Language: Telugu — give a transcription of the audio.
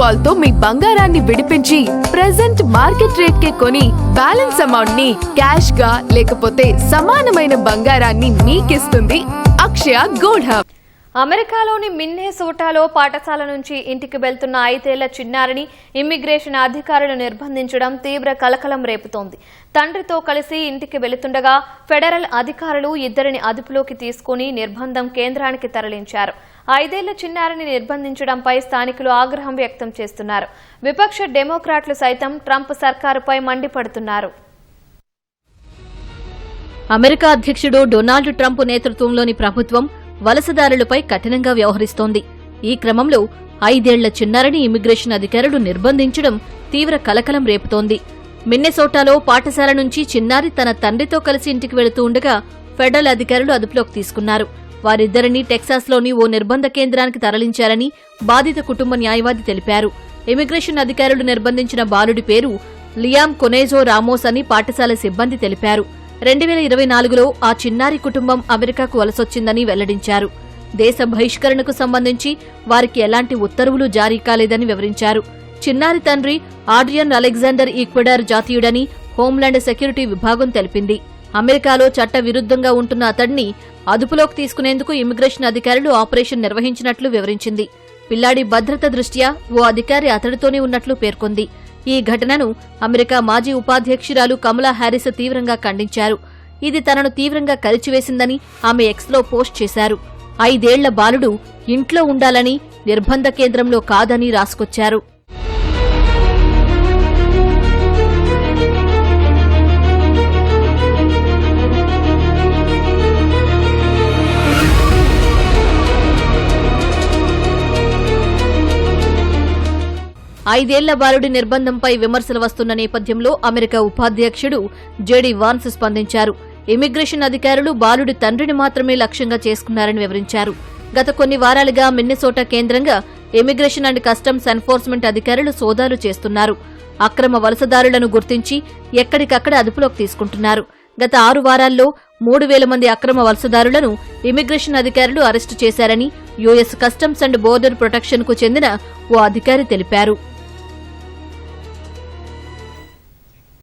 కాల్ తో మీ బంగారాన్ని విడిపించి ప్రెజెంట్ మార్కెట్ రేట్ కే కొని బ్యాలెన్స్ అమౌంట్ ని క్యాష్ గా లేకపోతే సమానమైన బంగారాన్ని మీకిస్తుంది అక్షయ గోల్డ్ హబ్. అమెరికాలోని మిన్నెసోటాలో పాఠశాల నుంచి ఇంటికి వెళ్తున్న 5 ఏళ్ల చిన్నారిని ఇమ్మిగ్రేషన్ అధికారులు నిర్బంధించడం తీవ్ర కలకలం రేపుతోంది. తండ్రితో కలిసి ఇంటికి వెళుతుండగా ఫెడరల్ అధికారులు ఇద్దరిని అదుపులోకి తీసుకుని నిర్బంధం కేంద్రానికి తరలించారు. 5 ఏళ్ల చిన్నారిని నిర్బంధించడంపై స్థానికులు ఆగ్రహం వ్యక్తం చేస్తున్నారు. విపక్ష డెమోక్రాట్లు సైతం ట్రంప్ సర్కారుపై మండిపడుతున్నారు. అమెరికా అధ్యక్షుడు డొనాల్డ్ ట్రంప్ నేతృత్వంలోని ప్రభుత్వం వలసదారులపై కఠినంగా వ్యవహరిస్తోంది. ఈ క్రమంలో 5 ఏళ్ల చిన్నారిని ఇమ్మిగ్రేషన్ అధికారులు నిర్బంధించడం తీవ్ర కలకలం రేపుతోంది. మిన్నెసోటాలో పాఠశాల నుంచి చిన్నారి తన తండ్రితో కలిసి ఇంటికి వెళుతూ ఉండగా ఫెడరల్ అధికారులు అదుపులోకి తీసుకున్నారు. వారిద్దరినీ టెక్సాస్లోని ఓ నిర్బంధ కేంద్రానికి తరలించారని బాధిత కుటుంబ న్యాయవాది తెలిపారు. ఇమ్మిగ్రేషన్ అధికారులు నిర్బంధించిన బాలుడి పేరు లియామ్ కొనేజో రామోస్ అని పాఠశాల సిబ్బంది తెలిపారు. 2024లో ఆ చిన్నారి కుటుంబం అమెరికాకు వలసొచ్చిందని వెల్లడించారు. దేశ బహిష్కరణకు సంబంధించి వారికి ఎలాంటి ఉత్తర్వులు జారీ కాలేదని వివరించారు. చిన్నారి తండ్రి ఆడ్రియన్ అలెగ్జాండర్ ఈక్వెడార్ జాతీయుడని హోంలాండ్ సెక్యూరిటీ విభాగం తెలిపింది. అమెరికాలో చట్ట విరుద్ధంగా ఉంటున్న అతడిని అదుపులోకి తీసుకునేందుకు ఇమ్మిగ్రేషన్ అధికారులు ఆపరేషన్ నిర్వహించినట్లు వివరించింది. పిల్లాడి భద్రత దృష్ట్యా ఓ అధికారి అతడితోనే ఉన్నట్లు పేర్కొంది. ఈ ఘటనను అమెరికా మాజీ ఉపాధ్యక్షురాలు కమలా హ్యారిస్ తీవ్రంగా ఖండించారు. ఇది తనను తీవ్రంగా కలిచివేసిందని ఆమె ఎక్స్లో పోస్ట్ చేశారు. 5 ఏళ్ల బాలుడు ఇంట్లో ఉండాలని, నిర్బంధ కేంద్రంలో కాదని రాసుకొచ్చారు. ఐదేళ్ల బాలుడి నిర్బంధంపై విమర్శలు వస్తున్న నేపథ్యంలో అమెరికా ఉపాధ్యక్షుడు జేడీ వాన్స్ స్పందించారు. ఇమ్మిగ్రేషన్ అధికారులు బాలుడి తండ్రిని మాత్రమే లక్ష్యంగా చేసుకున్నారని వివరించారు. గత కొన్ని వారాలుగా మిన్నెసోటా కేంద్రంగా ఇమ్మిగ్రేషన్ అండ్ కస్టమ్స్ ఎన్ఫోర్స్మెంట్ అధికారులు సోదాలు చేస్తున్నారు. అక్రమ వలసదారులను గుర్తించి ఎక్కడికక్కడ అదుపులోకి తీసుకుంటున్నారు. గత 6 వారాల్లో 3,000 మంది అక్రమ వలసదారులను ఇమ్మిగ్రేషన్ అధికారులు అరెస్టు చేశారని US customs and border protection కు చెందిన ఓ అధికారి తెలిపారు.